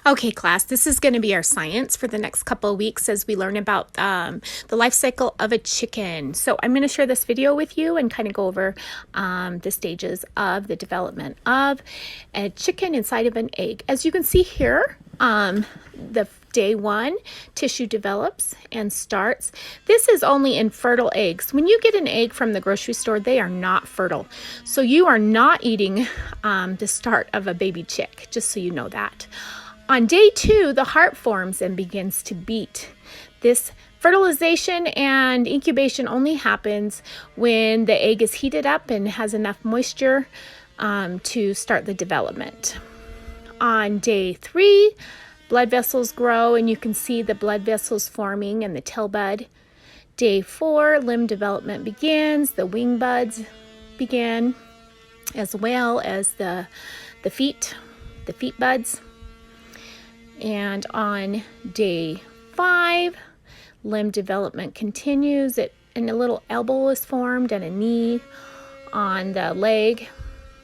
Okay, class, this is going to be our science for the next couple of weeks as we learn about the life cycle of a chicken. So I'm going to share this video with you and kind of go over the stages of the development of a chicken inside of an egg. As you can see here, the day one, tissue develops and starts. This is only in fertile eggs. When you get an egg from the grocery store, they are not fertile. So you are not eating the start of a baby chick, just so you know that. On day two, the heart forms and begins to beat. This fertilization and incubation only happens when the egg is heated up and has enough moisture to start the development. On day three, blood vessels grow, and you can see the blood vessels forming in the tail bud. Day four, limb development begins. The wing buds begin, as well as the feet buds. And on day 5, limb development continues. And a little elbow is formed and a knee on the leg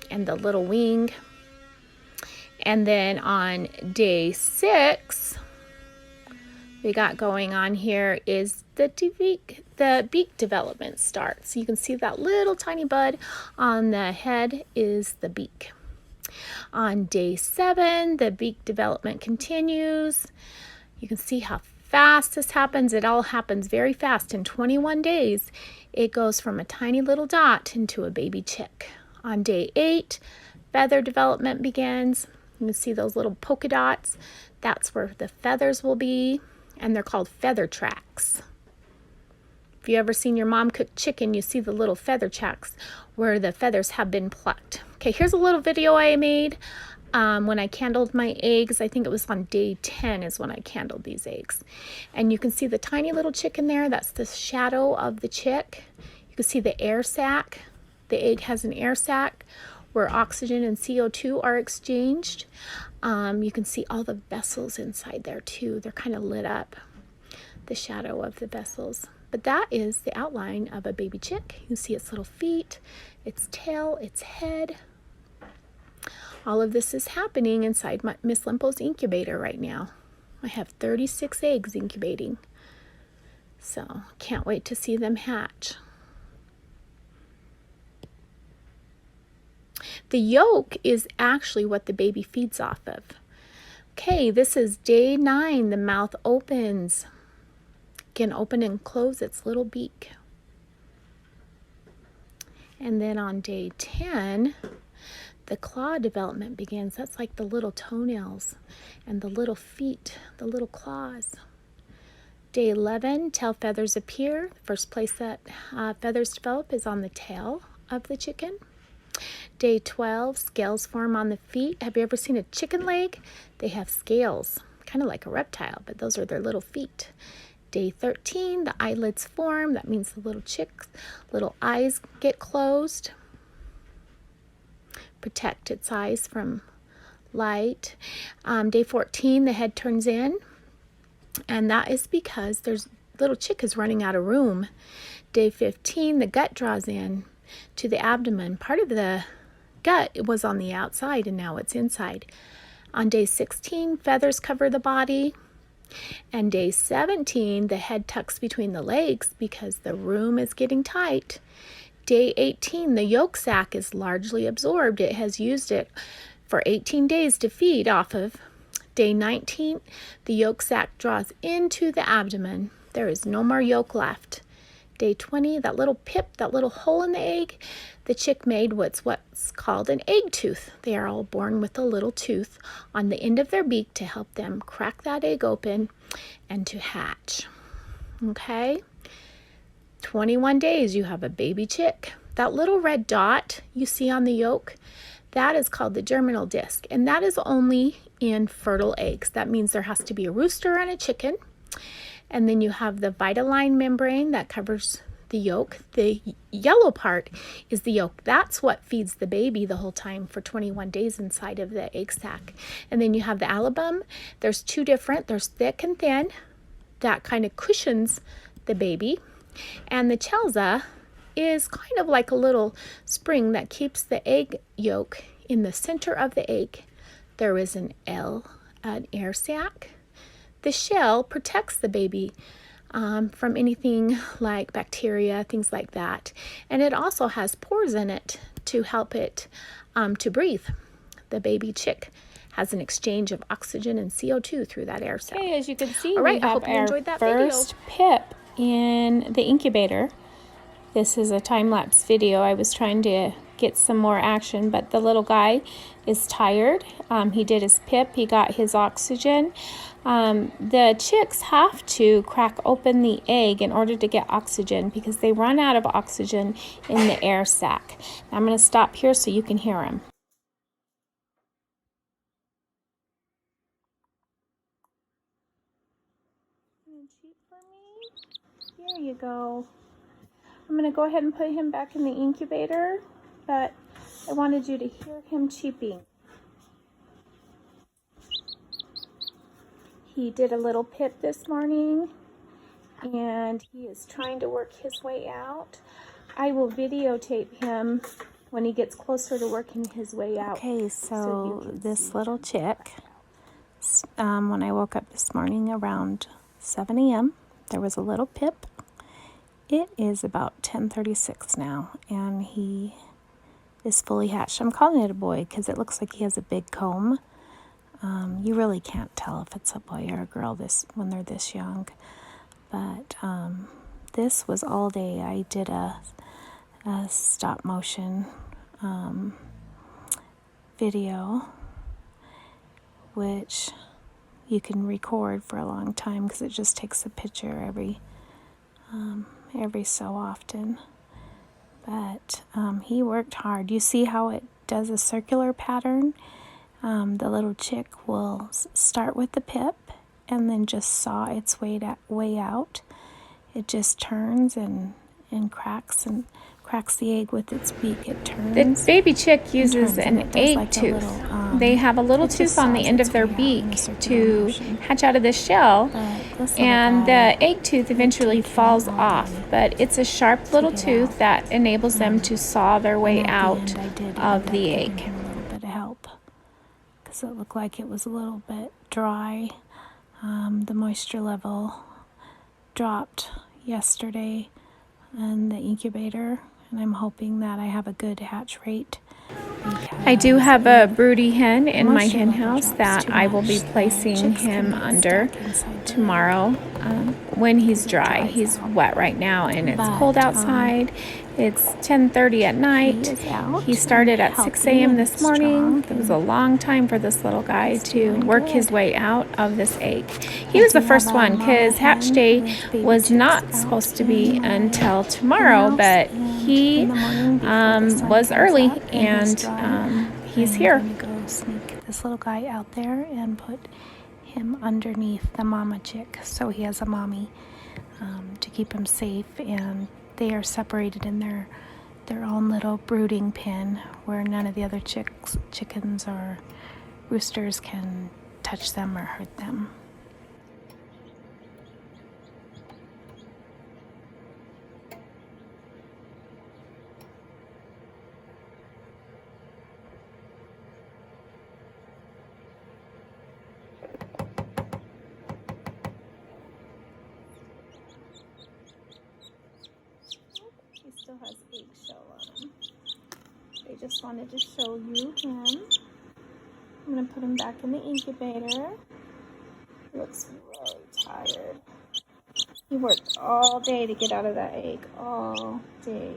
and the little wing. And then on day 6, we got going on here is the beak development starts. You can see that little tiny bud on the head is the beak. On day 7, the beak development continues. You can see how fast this happens. It all happens very fast. In 21 days, it goes from a tiny little dot into a baby chick. On day 8, feather development begins. You can see those little polka dots. That's where the feathers will be, and they're called feather tracks. If you ever seen your mom cook chicken, you see the little feather tracks where the feathers have been plucked. Okay, here's a little video I made when I candled my eggs. I think it was on day 10 is when I candled these eggs. And you can see the tiny little chick in there. That's the shadow of the chick. You can see the air sac. The egg has an air sac where oxygen and CO2 are exchanged. You can see all the vessels inside there too. They're kind of lit up, the shadow of the vessels. But that is the outline of a baby chick. You can see its little feet, its tail, its head. All of this is happening inside Miss Limpo's incubator right now. I have 36 eggs incubating. So can't wait to see them hatch. The yolk is actually what the baby feeds off of. Okay, this is day 9. The mouth opens. Can open and close its little beak. And then on day 10, the claw development begins. That's like the little toenails and the little feet, the little claws. Day 11, tail feathers appear. The first place that feathers develop is on the tail of the chicken. Day 12, scales form on the feet. Have you ever seen a chicken leg? They have scales, kind of like a reptile, but those are their little feet. Day 13, the eyelids form. That means the little chick's little eyes get closed. Protect its eyes from light. Day 14, the head turns in. And that is because there's little chick is running out of room. Day 15, the gut draws in to the abdomen. Part of the gut was on the outside and now it's inside. On day 16, feathers cover the body. And day 17, the head tucks between the legs because the room is getting tight. Day 18, the yolk sac is largely absorbed. It has used it for 18 days to feed off of. Day 19, the yolk sac draws into the abdomen. There is no more yolk left. Day 20, that little pip, that little hole in the egg, the chick made what's called an egg tooth. They are all born with a little tooth on the end of their beak to help them crack that egg open and to hatch. Okay? 21 days, you have a baby chick. That little red dot you see on the yolk, that is called the germinal disc, and that is only in fertile eggs. That means there has to be a rooster and a chicken. And then you have the vitelline membrane that covers the yolk. The yellow part is the yolk. That's what feeds the baby the whole time for 21 days inside of the egg sac. And then you have the album. There's two different. There's thick and thin. That kind of cushions the baby. And the chelza is kind of like a little spring that keeps the egg yolk in the center of the egg. There is an L an air sac. The shell protects the baby from anything like bacteria, things like that. And it also has pores in it to help it to breathe. The baby chick has an exchange of oxygen and CO2 through that air sac. Okay, as you can see, all right, we I have hope you enjoyed that first video. pip in the incubator. This is a time-lapse video. I was trying to get some more action, but the little guy is tired. He did his pip, he got his oxygen. The chicks have to crack open the egg in order to get oxygen because they run out of oxygen in the air sac. Now I'm going to stop here so you can hear him. There you go. I'm going to go ahead and put him back in the incubator, but I wanted you to hear him cheeping. He did a little pip this morning, and he is trying to work his way out. I will videotape him when he gets closer to working his way out. Okay, so this little chick, when I woke up this morning around 7 a.m., there was a little pip. It is about 10:36 now, and he is fully hatched. I'm calling it a boy because it looks like he has a big comb. You really can't tell if it's a boy or a girl when they're this young. But this was all day. I did a stop motion video, which you can record for a long time because it just takes a picture every so often. But he worked hard. You see how it does a circular pattern? The little chick will start with the pip and then just saw its way out. It just turns and cracks the egg with its beak. It turns. The baby chick uses an egg tooth. They have a little tooth on the end of their beak to hatch out of the shell, and the egg tooth eventually falls off, but it's a sharp little tooth that enables them to saw their way out of the egg. A little bit of help because it looked like it was a little bit dry. The moisture level dropped yesterday in the incubator, and I'm hoping that I have a good hatch rate. I do have a broody hen in my hen house that I will be placing him under tomorrow when he's dry. He's wet right now and it's cold outside. It's 10:30 at night. He started at 6 a.m. this morning. It was a long time for this little guy to work his way out of this egg. He was the first one because hatch day was not supposed to be until tomorrow, but he was early, and he's here. I'm going to go sneak this little guy out there and put him underneath the mama chick so he has a mommy to keep him safe, and they are separated in their own little brooding pen where none of the other chickens or roosters can touch them or hurt them. He still has eggshell on him. I just wanted to show you him. I'm going to put him back in the incubator. He looks really tired. He worked all day to get out of that egg. All day.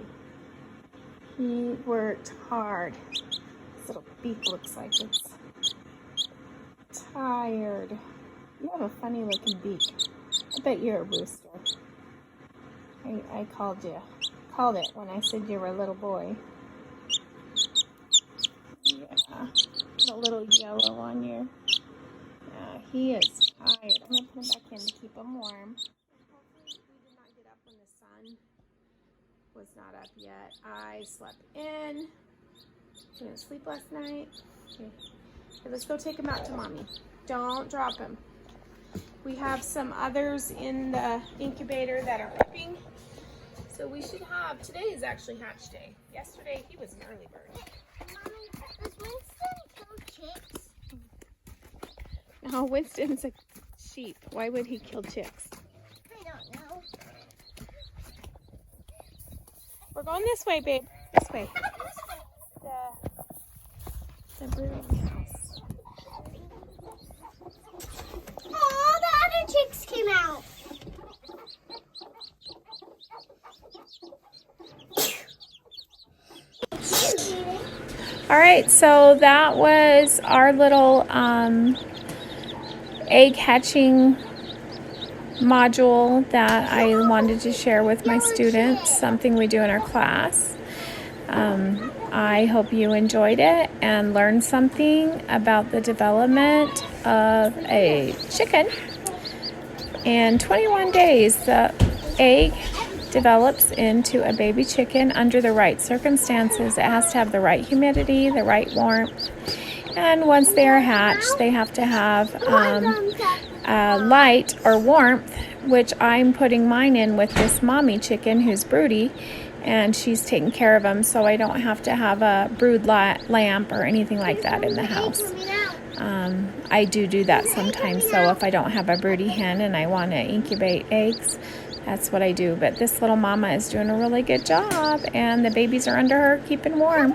He worked hard. His little beak looks like it's tired. You have a funny looking beak. I bet you're a rooster. I called it when I said you were a little boy. Yeah, got a little yellow on your. Yeah, he is tired. I'm gonna put him back in to keep him warm. Hopefully, we did not get up when the sun was not up yet. I slept in. Didn't sleep last night. Okay, let's go take him out to mommy. Don't drop him. We have some others in the incubator that are pipping. So we should have, today is actually hatch day. Yesterday he was an early bird. Mommy, does Winston kill chicks? No, Winston's a sheep. Why would he kill chicks? I don't know. We're going this way, babe. This way. The brooding house. Oh, the other chicks came out. All right, so that was our little egg hatching module that I wanted to share with my students, something we do in our class. I hope you enjoyed it and learned something about the development of a chicken. In 21 days, the egg develops into a baby chicken under the right circumstances. It has to have the right humidity, the right warmth, and once they are hatched, they have to have light or warmth, which I'm putting mine in with this mommy chicken who's broody, and she's taking care of them, so I don't have to have a brood lamp or anything like that in the house. I do that sometimes, so if I don't have a broody hen and I want to incubate eggs, that's what I do. But this little mama is doing a really good job, and the babies are under her keeping warm.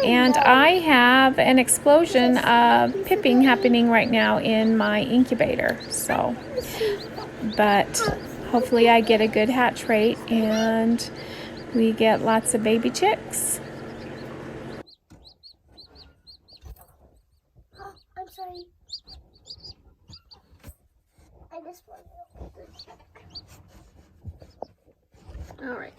And I have an explosion of pipping happening right now in my incubator. So, but hopefully I get a good hatch rate and we get lots of baby chicks. Oh, I'm sorry. I just want to. All right.